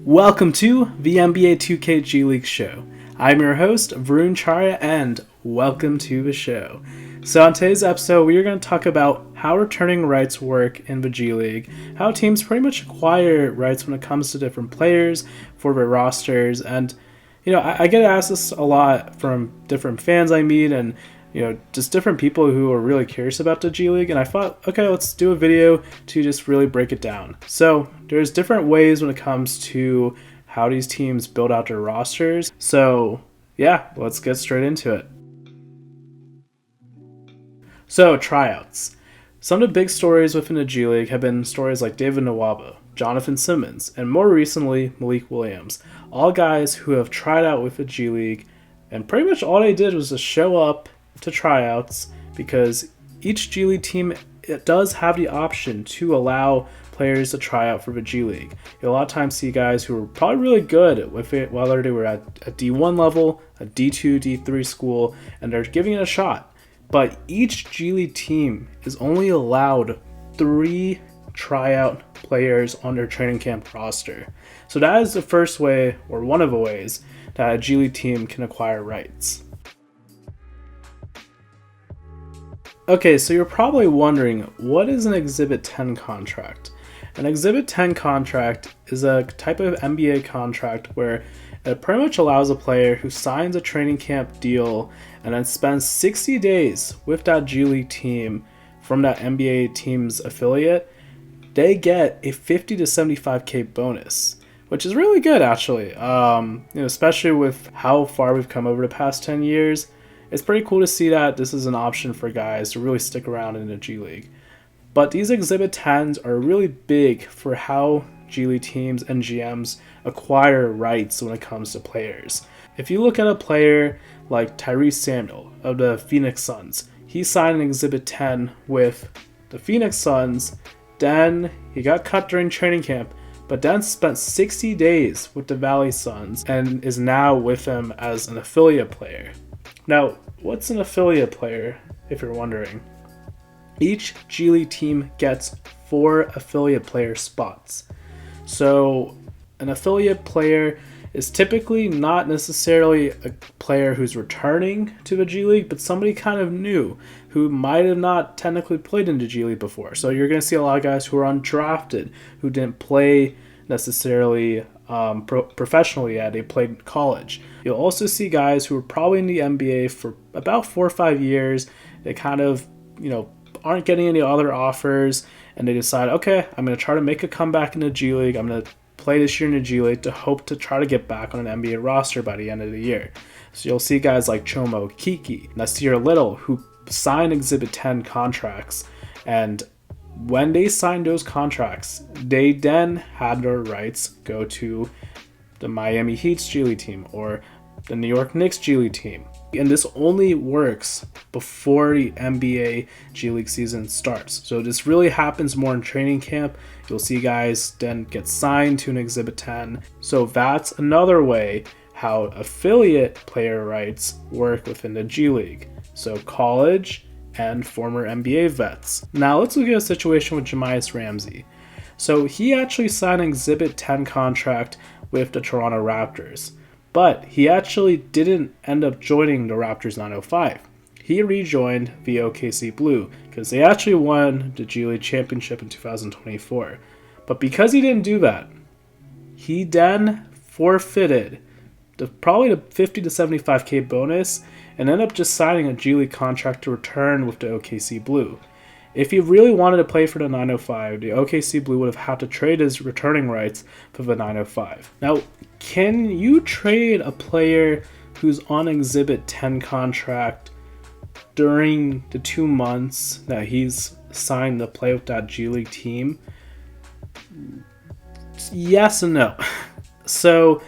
Welcome to the NBA 2K G League show. I'm your host, Varun Charya, and welcome to the show. So on today's episode, we are going to talk about how returning rights work in the G League, how teams pretty much acquire rights when it comes to different players for their rosters, and I get asked this a lot from different fans I meet and just different people who are really curious about the G League, and I thought, okay, let's do a video to just really break it down. So there's different ways when it comes to how these teams build out their rosters. So yeah, let's get straight into it. So tryouts. Some of the big stories within the G League have been stories like David Nwaba, Jonathan Simmons, and more recently, Malik Williams. All guys who have tried out with the G League, and pretty much all they did was just show up to tryouts, because each G League team, it does have the option to allow players to try out for the G League. You'll a lot of times see guys who are probably really good with it, whether they were at a D1 level, a D2, D3 school, and they're giving it a shot. But each G League team is only allowed 3 tryout players on their training camp roster. So that is the first way, or one of the ways, that a G League team can acquire rights. Okay, so you're probably wondering, what is an Exhibit 10 contract? An Exhibit 10 contract is a type of NBA contract where it pretty much allows a player who signs a training camp deal and then spends 60 days with that G League team from that NBA team's affiliate, they get a 50 to 75K bonus, which is really good actually. Especially with how far we've come over the past 10 years. It's pretty cool to see that this is an option for guys to really stick around in the G League. But these Exhibit 10s are really big for how G League teams and GMs acquire rights when it comes to players. If you look at a player like Tyrese Samuel of the Phoenix Suns, he signed an Exhibit 10 with the Phoenix Suns, then he got cut during training camp, but then spent 60 days with the Valley Suns and is now with them as an affiliate player. Now, what's an affiliate player, if you're wondering? Each G League team gets 4 affiliate player spots. So, an affiliate player is typically not necessarily a player who's returning to the G League, but somebody kind of new who might have not technically played in the G League before. So you're going to see a lot of guys who are undrafted, who didn't play necessarily professionally yet. They played in college. You'll also see guys who are probably in the NBA for about 4 or 5 years. They kind of, aren't getting any other offers, and they decide, okay, I'm going to try to make a comeback in the G League. I'm going to play this year in the G League to hope to try to get back on an NBA roster by the end of the year. So you'll see guys like Chuma Okeke, Nasir Little, who sign Exhibit 10 contracts, and when they signed those contracts, they then had their rights go to the Miami Heat's G League team or the New York Knicks G League team. And this only works before the NBA G League season starts. So this really happens more in training camp. You'll see guys then get signed to an Exhibit 10. So that's another way how affiliate player rights work within the G League. So college and former NBA vets. Now let's look at a situation with Jahmi'us Ramsey. So he actually signed an Exhibit 10 contract with the Toronto Raptors, but he actually didn't end up joining the Raptors 905. He rejoined the OKC Blue because they actually won the G League championship in 2024. But because he didn't do that, he then forfeited probably the 50 to 75K bonus and ended up just signing a G League contract to return with the OKC Blue. If he really wanted to play for the 905, the OKC Blue would have had to trade his returning rights for the 905. Now, can you trade a player who's on Exhibit 10 contract during the 2 months that he's signed to play with that G League team? Yes and no. So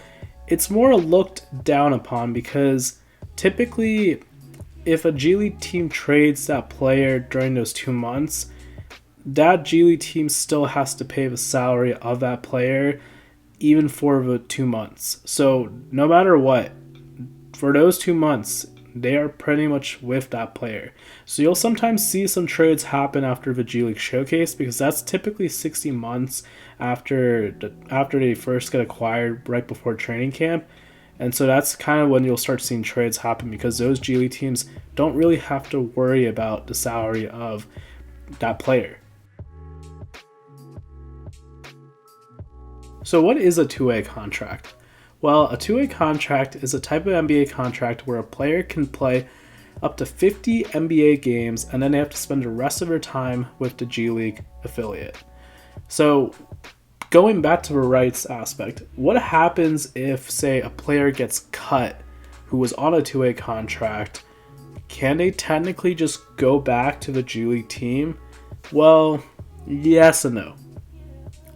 it's more looked down upon because typically if a G League team trades that player during those 2 months, that G League team still has to pay the salary of that player even for the 2 months. So no matter what, for those 2 months, they are pretty much with that player. So you'll sometimes see some trades happen after the G League Showcase, because that's typically 60 months after they first get acquired, right before training camp. And so that's kind of when you'll start seeing trades happen, because those G League teams don't really have to worry about the salary of that player. So what is a two-way contract? Well, a two-way contract is a type of NBA contract where a player can play up to 50 NBA games and then they have to spend the rest of their time with the G League affiliate. So going back to the rights aspect, what happens if, say, a player gets cut who was on a two-way contract? Can they technically just go back to the G League team? Well, yes and no.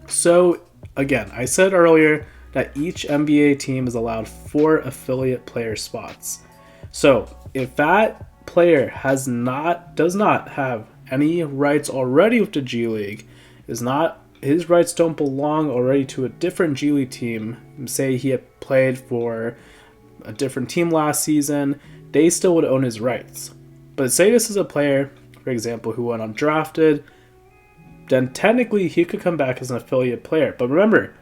So again, I said earlier that each NBA team is allowed 4 affiliate player spots. So if that player does not have any rights already with the G League, his rights don't belong already to a different G League team, say he had played for a different team last season, they still would own his rights. But say this is a player, for example, who went undrafted, then technically he could come back as an affiliate player. But remember,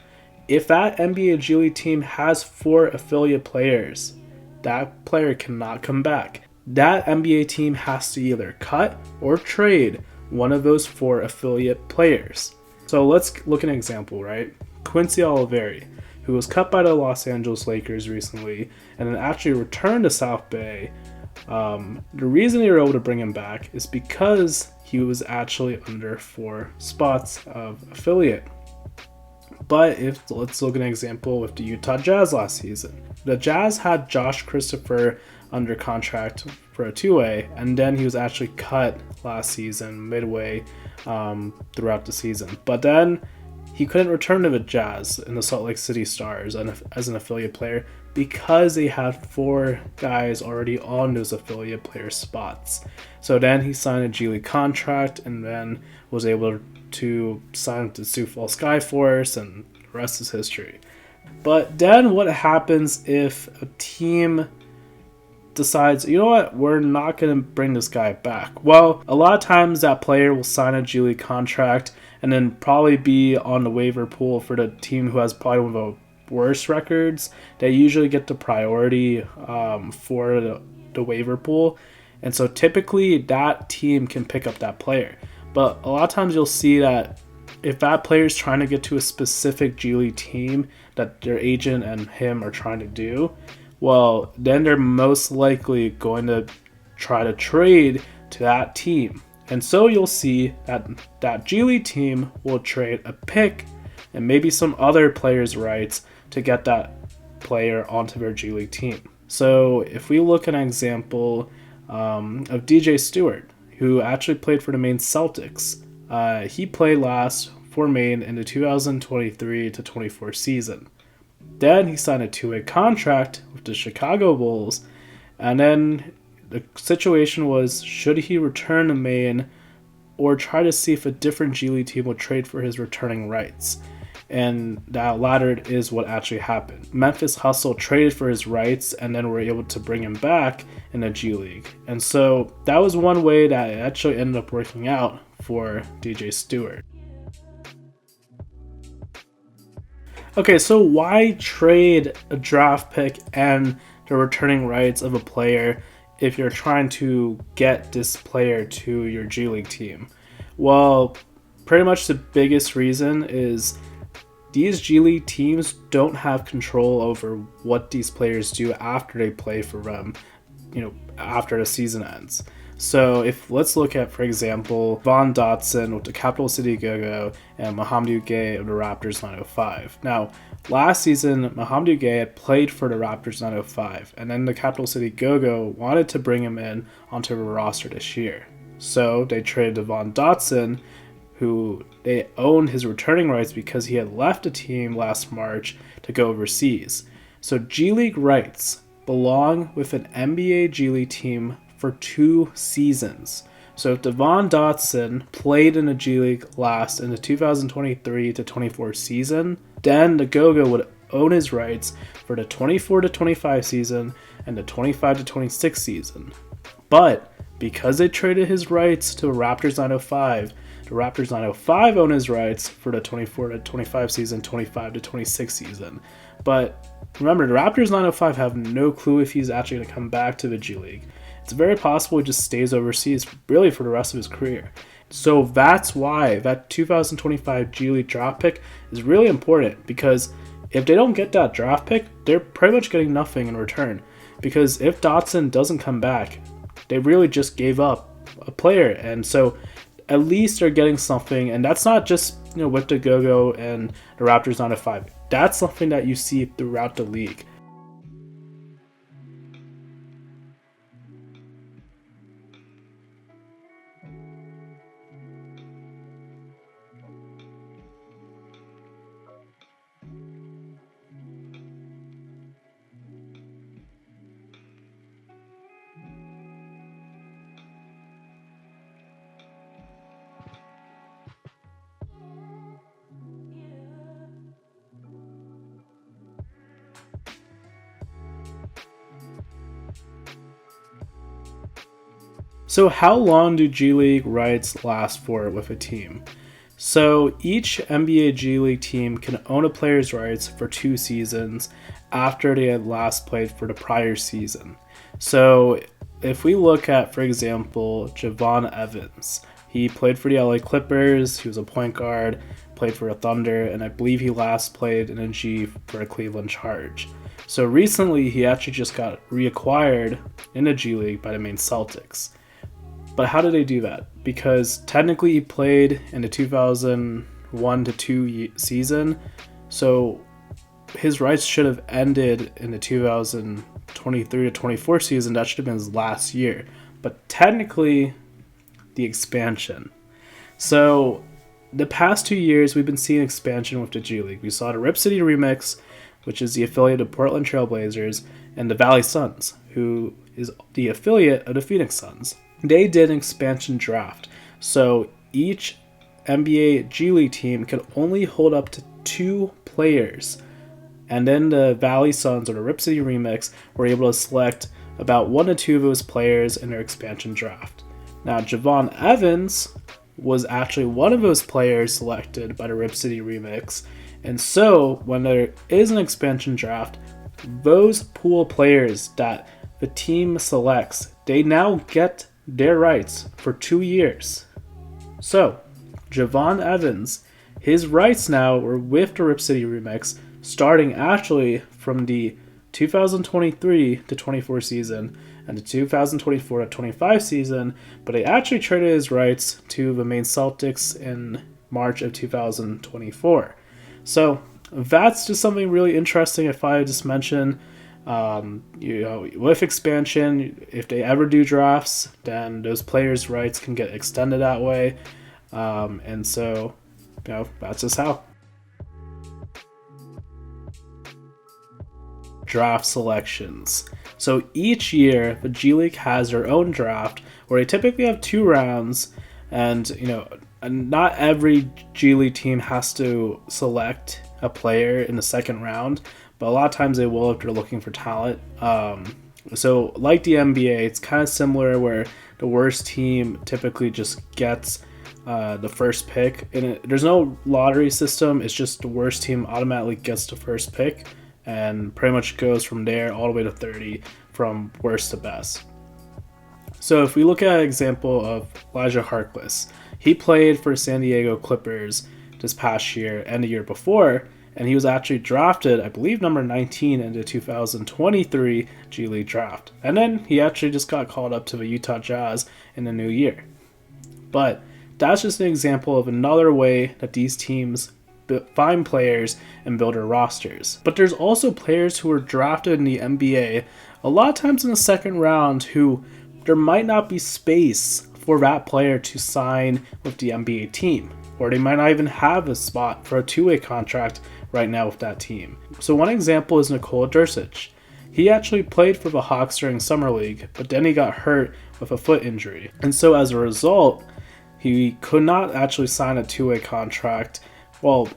if that NBA G League team has 4 affiliate players, that player cannot come back. That NBA team has to either cut or trade one of those 4 affiliate players. So let's look at an example, right? Quincy Oliveri, who was cut by the Los Angeles Lakers recently and then actually returned to South Bay. The reason they were able to bring him back is because he was actually under 4 spots of affiliate. But let's look at an example with the Utah Jazz last season. The Jazz had Josh Christopher under contract for a two-way, and then he was actually cut last season, midway throughout the season. But then he couldn't return to the Jazz in the Salt Lake City Stars as an affiliate player because they had 4 guys already on those affiliate player spots. So then he signed a G League contract and then was able to sign to Sioux Falls Skyforce, and the rest is history. But then what happens if a team decides, you know what, we're not going to bring this guy back? Well, a lot of times that player will sign a G League contract and then probably be on the waiver pool for the team who has probably one of the worst records. They usually get the priority for the waiver pool. And so typically that team can pick up that player. But a lot of times you'll see that if that player is trying to get to a specific G League team that their agent and him are trying to do, well, then they're most likely going to try to trade to that team. And so you'll see that that G League team will trade a pick and maybe some other players' rights to get that player onto their G League team. So if we look at an example of DJ Stewart, who actually played for the Maine Celtics. He played last for Maine in the 2023-24 season. Then he signed a 2-way contract with the Chicago Bulls, and then the situation was, should he return to Maine or try to see if a different G League team would trade for his returning rights? And that latter is what actually happened. Memphis Hustle traded for his rights and then were able to bring him back in the G League. And so that was one way that it actually ended up working out for DJ Stewart. Okay, so why trade a draft pick and the returning rights of a player if you're trying to get this player to your G League team? Well, pretty much the biggest reason is these G League teams don't have control over what these players do after they play for them, after the season ends. So let's look at, for example, Von Dotson with the Capital City Go-Go and Mohamed Gay of the Raptors 905. Now, last season, Mohamed Gay had played for the Raptors 905, and then the Capital City Go-Go wanted to bring him in onto the roster this year. So they traded Von Dotson, who they owned his returning rights because he had left the team last March to go overseas. So G League rights belong with an NBA G League team for 2 seasons. So if Devon Dotson played in the G League last in the 2023-24 season, then the Go-Go would own his rights for the 24 to 25 season and the 25 to 26 season. But because they traded his rights to Raptors 905, the Raptors 905 own his rights for the 24 to 25 season, 25 to 26 season. But remember, the Raptors 905 have no clue if he's actually going to come back to the G League. It's very possible he just stays overseas really for the rest of his career. So that's why that 2025 G League draft pick is really important, because if they don't get that draft pick, they're pretty much getting nothing in return. Because if Dotson doesn't come back, they really just gave up a player. And so at least they're getting something. And that's not just, with the Go-Go and the Raptors 905. That's something that you see throughout the league. So how long do G League rights last for with a team? So each NBA G League team can own a player's rights for 2 seasons after they had last played for the prior season. So if we look at, for example, Javon Evans, he played for the LA Clippers, he was a point guard, played for a Thunder, and I believe he last played in a G for a Cleveland Charge. So recently he actually just got reacquired in the G League by the Maine Celtics. But how did they do that? Because technically he played in the 2001 to 2 season, so his rights should have ended in the 2023 to 24 season. That should have been his last year. But technically, the expansion. So the past 2 years, we've been seeing expansion with the G League. We saw the Rip City Remix, which is the affiliate of Portland Trailblazers, and the Valley Suns, who is the affiliate of the Phoenix Suns. They did an expansion draft, so each NBA G League team could only hold up to 2 players, and then the Valley Suns or the Rip City Remix were able to select about 1 to 2 of those players in their expansion draft. Now, Javon Evans was actually one of those players selected by the Rip City Remix, and so when there is an expansion draft, those pool players that the team selects, they now get their rights for 2 years. So, Javon Evans, his rights now were with the Rip City Remix, starting actually from the 2023 to 24 season and the 2024 to 25 season, but they actually traded his rights to the Maine Celtics in March of 2024. So, that's just something really interesting if I just mention. With expansion, if they ever do drafts, then those players' rights can get extended that way. And so, that's just how. Draft selections. So each year, the G League has their own draft where they typically have 2 rounds, and not every G League team has to select a player in the second round, but a lot of times they will if they're looking for talent. So like the NBA, it's kind of similar where the worst team typically just gets the first pick. And there's no lottery system. It's just the worst team automatically gets the first pick and pretty much goes from there all the way to 30 from worst to best. So if we look at an example of Elijah Harkless, he played for San Diego Clippers this past year and the year before, and he was actually drafted, I believe, number 19 in the 2023 G League draft. And then he actually just got called up to the Utah Jazz in the new year. But that's just an example of another way that these teams find players and build their rosters. But there's also players who are drafted in the NBA a lot of times in the second round who there might not be space for that player to sign with the NBA team, or they might not even have a spot for a 2-way contract right now with that team. So one example is Nikola Drsic. He actually played for the Hawks during Summer League, but then he got hurt with a foot injury. And so as a result, he could not actually sign a 2-way contract. Well,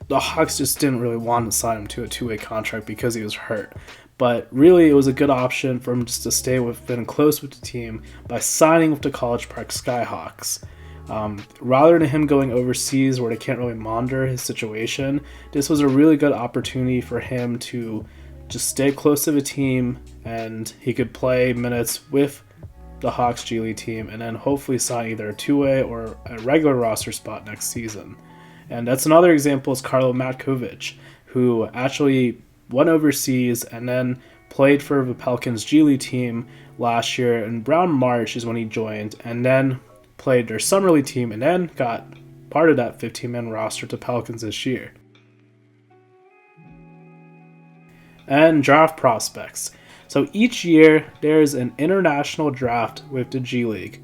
the Hawks just didn't really want to sign him to a two-way contract because he was hurt. But really, it was a good option for him just to stay within close with the team by signing with the College Park Skyhawks. Rather than him going overseas where they can't really monitor his situation, this was a really good opportunity for him to just stay close to the team, and he could play minutes with the Hawks G League team and then hopefully sign either a two-way or a regular roster spot next season. And that's another example is Karlo Matkovic, who actually went overseas and then played for the Pelicans G League team last year, and around March is when he joined, and then played their Summer League team and then got part of that 15-man roster to Pelicans this year. And draft prospects. So each year there's an international draft with the G League.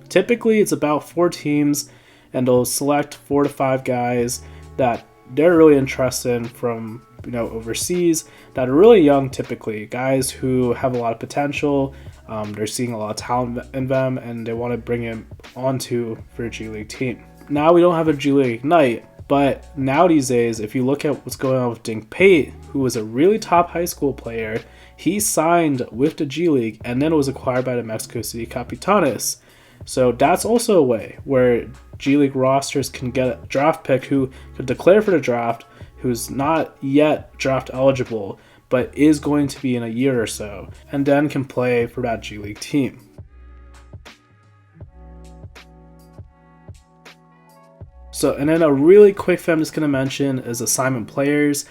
Typically it's about 4 teams, and they'll select 4 to 5 guys that they're really interested in from overseas, that are really young, typically guys who have a lot of potential. They're seeing a lot of talent in them, and they want to bring him onto for a G League team. Now we don't have a G League Ignite, but now these days, if you look at what's going on with Dink Pate, who was a really top high school player, he signed with the G League and then was acquired by the Mexico City Capitanes. So that's also a way where G League rosters can get a draft pick who could declare for the draft, who's not yet draft eligible, but is going to be in a year or so, and then can play for that G League team. So, and then a really quick thing I'm just going to mention is assignment players.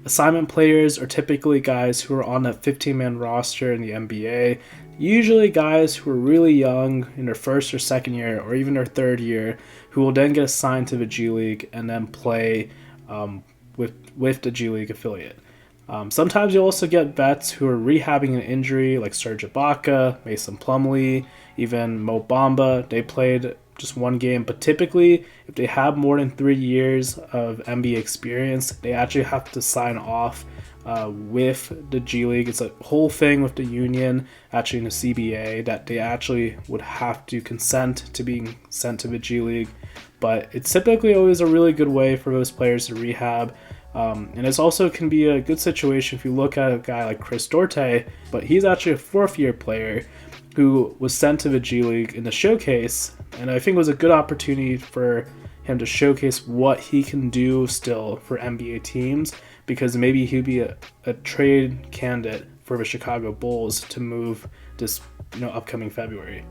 Assignment players are typically guys who are on that 15-man roster in the NBA. Usually guys who are really young in their first or second year, or even their third year, who will then get assigned to the G League and then play with the G League affiliate. Sometimes you also get vets who are rehabbing an injury, like Serge Ibaka, Mason Plumlee, even Mo Bamba. They played just one game, but typically if they have more than 3 years of NBA experience, they actually have to sign off with the G League. It's a whole thing with the union, actually in the CBA, that they actually would have to consent to being sent to the G League. But it's typically always a really good way for those players to rehab. And it also can be a good situation if you look at a guy like Chris Dorte, but he's actually a 4th-year player who was sent to the G League in the showcase, and I think it was a good opportunity for him to showcase what he can do still for NBA teams, because maybe he'd be a trade candidate for the Chicago Bulls to move this upcoming February.